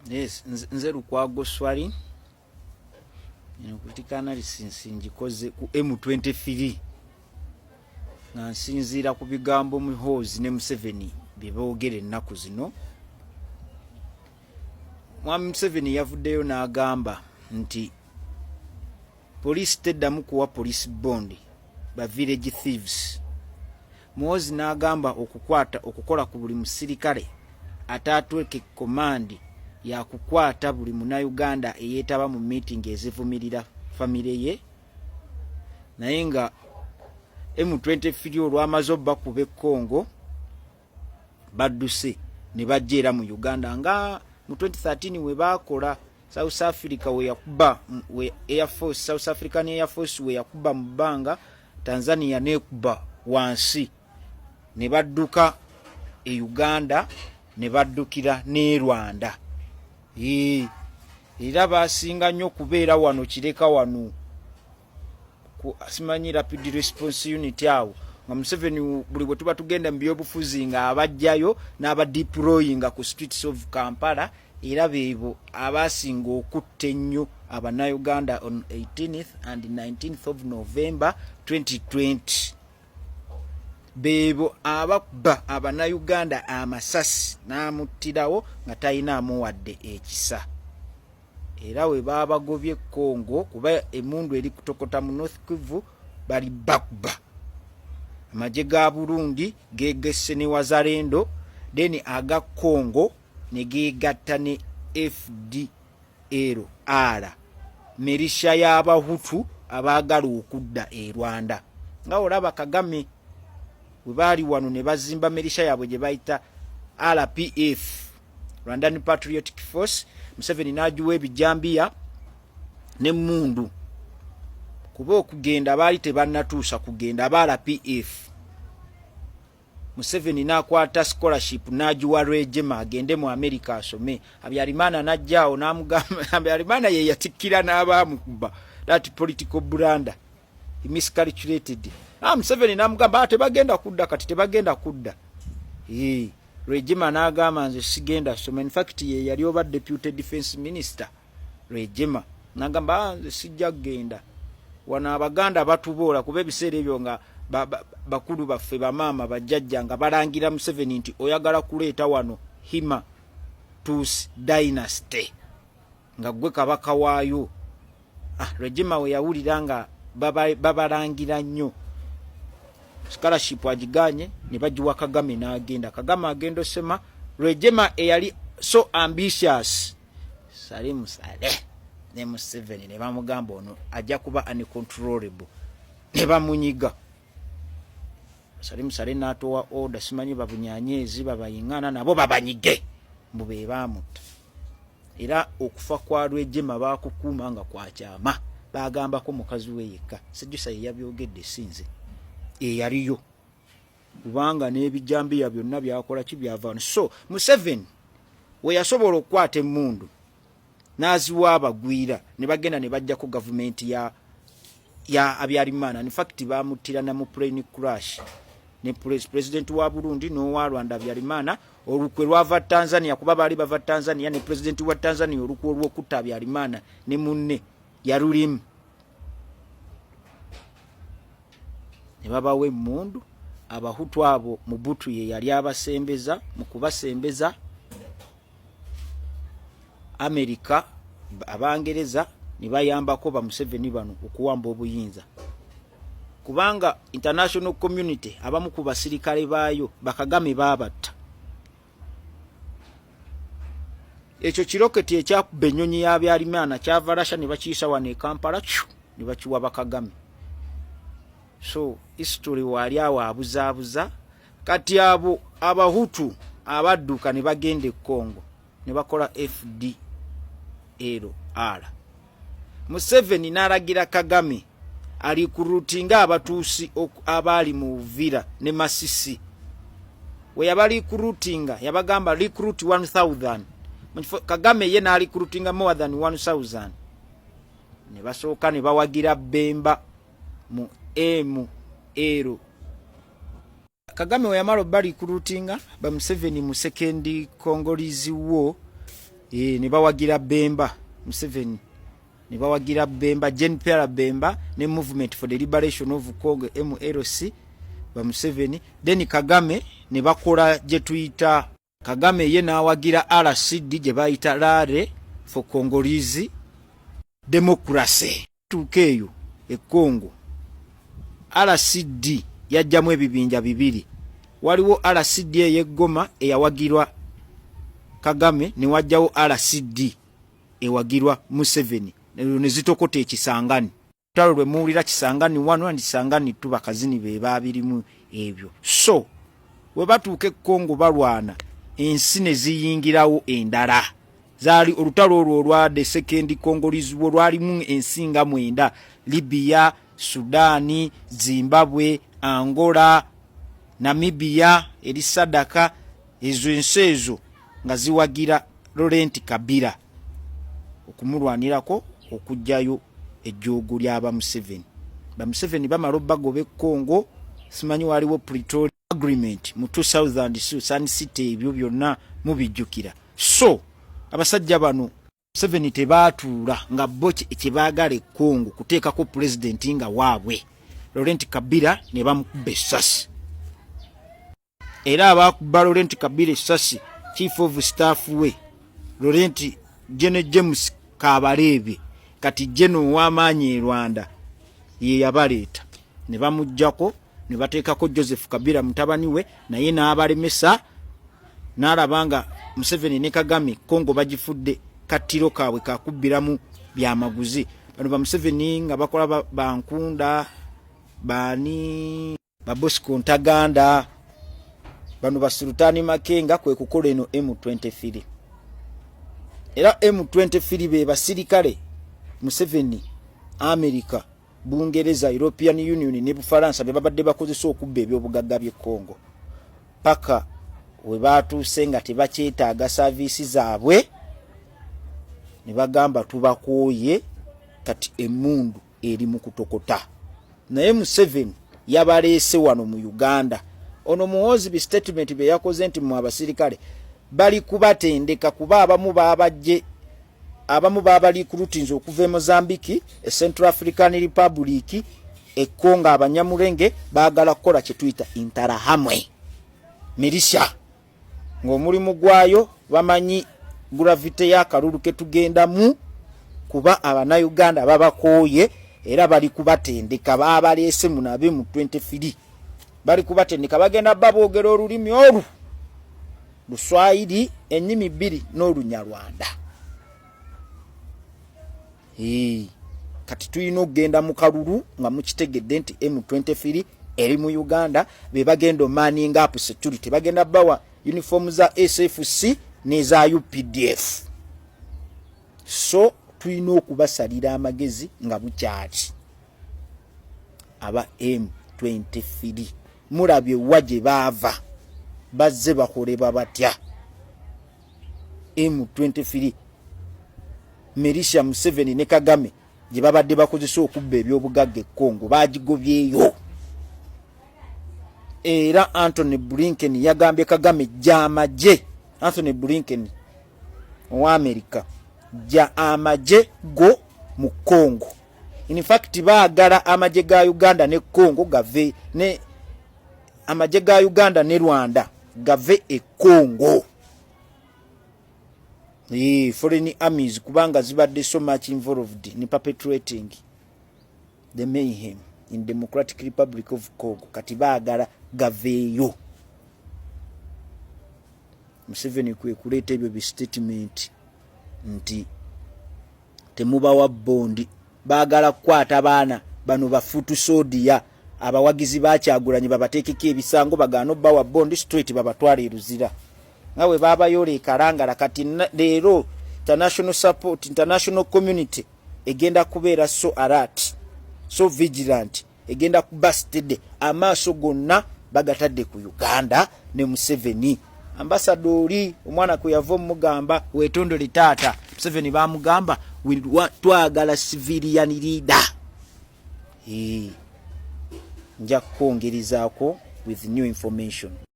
Yes, nze Lukwago Swali. Critical analysis ngikoze ku M23 nga nsinziira ku bigambo Muhoozi ne Museveni bye boogera ennaku zino. Mwami Museveni yavuddeyo n'agamba nti police teddamu kuwa police bond ba village thieves. Muhoozi n'agamba okukola ku buli musirikale ataatweke command ya kukwata buli Munnayuganda eyeetaba mu meeting ezivumirira famire ye. Naye nga M23 olwamaze bakuba Congo badduse ne bajja era mu Uganda nga mu 2013 we bakola South Africa we yakuba we Air Force, South African Air Force we yakuba mu bbanga, Tanzania nekuba wansi ne badduka e Uganda ne baddukira ne Rwanda. Era basinga nnyo kubeera wano kireka wano ku asimanyi rapid response unit awo nga Museveni buli bwe tuba tugenda mu byobufuzi nga abajjayo n'abadeployinga ku streets of Kampala, era beebo abasinga okutta ennyo Abannayuganda on 18th and 19th of November 2020. Beebo abakuba Abannayuganda amasasi n'amuttirawo nga talinamu wadde ekisa. Era we babagobye Congo kuba emundu eri kutokota mu North Kivu bali bakuba. Amagye ga Burundi gegesse ne Wazalendo, then aga Congo ne gegatta ne FDLR, milisha y'Abahutu abaagala okudda e Rwanda. Nga olaba Kagame we baali wano ne bazimba milisha yabwe gye bayita RPF, Rwandan Patriotic Force. Museveni n'agiwa ebijambiya n'emmundu kuba okugenda baali tebannatuusa kugenda aba RPF. Museveni n'akwata scholarship n'agiwa Rwejema agende mu America asome. Habyarimana n'ajjaawo n'amugamba Habyarimana ye yatikkira n'abaamukuba, that political blunder, he miscalculated. Museveni n'amugamba tebagenda kudda, kati tebagenda kudda. Rwejema n'agamba nze sigenda asoma. In fact ye yali oba deputy defense minister Rwejema n'agamba nze sijja kugenda. Wana Abaganda batuboola kuba ebiseera ebyo nga bakulu baffe bamaama bajjajja nga balangira Museveni nti oyagala kuleeta wano Hima Tusi dynasty nga gwe kabaka waayo. Rwejema we yawulira nga babalangira nnyo, scholarship agiganye ne bagiwa Kagame n'agenda. Kagame agenda osema Rwejema eyali so ambitious sale musale ne Museveni ne bamugamba ono ajja kuba uncontrollable ne bamunyiga. Sale musale n'atowa order, simanyi babunyanyezi babayingana nabo babanyige mbu be bamutta. Era okufa kwa Rwejema bakukuuma nga kwakyama, bagambako mukazi we yekka. Sejjusa ye yabyogedde sinze yaliyo kubanga n'ebijambiya byonna byakola kibyavaano. So Museveni we yasobola okukwata emmundu n'aziwa abagwira ne bagenda ne bajjako gavumenti ya Habyarimana. In fact bamuttira na mu plane crash ne president wa Burundi n'owa Rwanda Habyarimana. Olukwe lwava Tanzania kuba baali bava Tanzania, ne president wa Tanzania olukwe olw'okutta Habyarimana ne munne yalulimu ne babawa emmundu. Abahutu abo Mobutu ye yali abasembeza, mu kubasembeza America Abangereza ne bayambako ba Museveni bano okuwamba obuyinza, kubanga international community abamu ku basirikale baayo Bakagame babatta. Ekyo kiroketi ekyakuba ennyonyi ya Habyarimana kyava Russia ne bakiisa wano e Kampala ne bakiwa Bakagame. So history wali awo abuzaabuza. Kati abo Abahutu abadduka ne bagenda e Congo ne bakola FDLR. Museveni n'alagira Kagame alikurutinga abatuusi abaali mu Uvira ne Masisi. We yabali kurutinga yabagamba recruit 1000. Kagame ye n'alikurutinga more than 1000. Ne basooka ne bawagira Bemba mu ML. Kagame we yamalo bali kurutinga ba Museveni mu second Congolese war ne bawagira Bemba Museveni ne bawagira Bemba Jean Pierre Bemba ne Movement for the Liberation of Congo MLC ba Museveni. Then Kagame ne bakola je tuyita Kagame ye nawagira RCD je bayita Rare for Congolese Democracy tukeyo e Congo. RCD yajjamu ebibinja bibiri. Waliwo RCD ye Goma eyawagirwa Kagame ne wajjawo RCD ewagirwa Museveni ne zitokote ekisangani. Talo lwe muulira Kisangani 1 and Kisangani 2 bakazini be babirimu ebyo. So we batuuke Congo balwana ensi ne ziyingirawo endala. Zali olutalo olwo lwa the second Congolese war lwalimu ensinga mwenda: Libya, Sudani, Zimbabwe, Angola, Namibia, Sadaka. Ezo ensi ezo nga ziwagira Laurent Kabila okumulwanirako okujjayo ejjogo ly'aba Museveni. Ba Museveni bamala bagobe Congo, simanyi waliwo Pretoria Agreement mu 2002 Sun City, ebyo byonna mubijjukira. So abasajja bano Museveni tebaatuula nga bo kyebaagala Congo kuteekako president nga waabwe Laurent Kabila ne bamukuba essasi. Era abakuba Laurent Kabila essasi Chief of Staff we Laurent General James Kabarebe kati General w'amaanyi e Rwanda ye yabaleeta ne bamujjako ne bateekako Joseph Kabila mutabani we, naye n'abalemesa n'alabanga Museveni ne Kagame Congo bagifudde kattiro kaabwe kakubbiramu byamaguzi. Bano ba Museveni nga bakola bankunda bani Babosco Ntaganda, bano ba Sultani Makenga kwe kukola eno M23. Era M23 be basirikale Museveni, America, Bungereza, European Union ne Bufaransa be babadde bakozesa okubba ebyobugagga by'e Congo. Paka we batuuse nga tebakyetaaga service zaabwe ne bagamba tubakooye kati emundu eri mu kutokota. Naye Museveni yabaleese wano mu Uganda. Ono muwozi bi statement be yakoze nti mu abasirikale bali kubatendeka kuba abamu babali kurutinzo okuva Mozambique, Central African Republic, Congo, abanyamulenge baagala kukola kye tuyita interahamwe militia. Ng'omulimu gwayo bamanyi gravite y'akalulu ke tugenda mu kuba Abannayuganda babakooye era bali kubatendeka babaleese munabe mu 23. Bali kubatendeka bagenda baboogera olulimi olwo Luswayiri, ennimi bbiri n'Olunyarwanda. Kati tulina okugenda mu kalulu nga mukitegedde nti M23 eri mu Uganda be bagenda manning up security, bagenda bawa uniform za SFC n'eza UPDF. So tulina okubasalira amagezi nga bukyali aba M23. Mulabye waje baava bazze bakoleba batya. M23 militia Museveni ne Kagame gye babadde bakozesa okubba ebyobugagga e Congo bagigobyeyo. Era Anthony Blinken yagambye Kagame jamaje, Anthony Blinken wa America, ja amaje go mu Congo. In fact baagala amaje ga Uganda ne Congo gave ne amaje ga Uganda ne Rwanda gave e Congo. Foreign armies kubanga zibadde so much involved in perpetrating the mayhem in Democratic Republic of Congo. Kati baagala gaveyo. Museveni kwe kuleeta ebyo bi statement nti temuba wa bondi, baagala kukwata baana bano bafutu sodia abawagizi bakyagulanye babateekeko ebisango bagaano bawa bondi straight babatwala eruzira. Nawe baba yole karangala kati leero international support, international community egenda kubeera so alert, so vigilant, egenda kubastede amaaso gonna bagatadde ku Uganda ne Museveni. Ambassadori omwana kwe yavo mugamba wetondole taata Museveni bamugamba twagala civilian leader. Nja kwongerizaako with new information.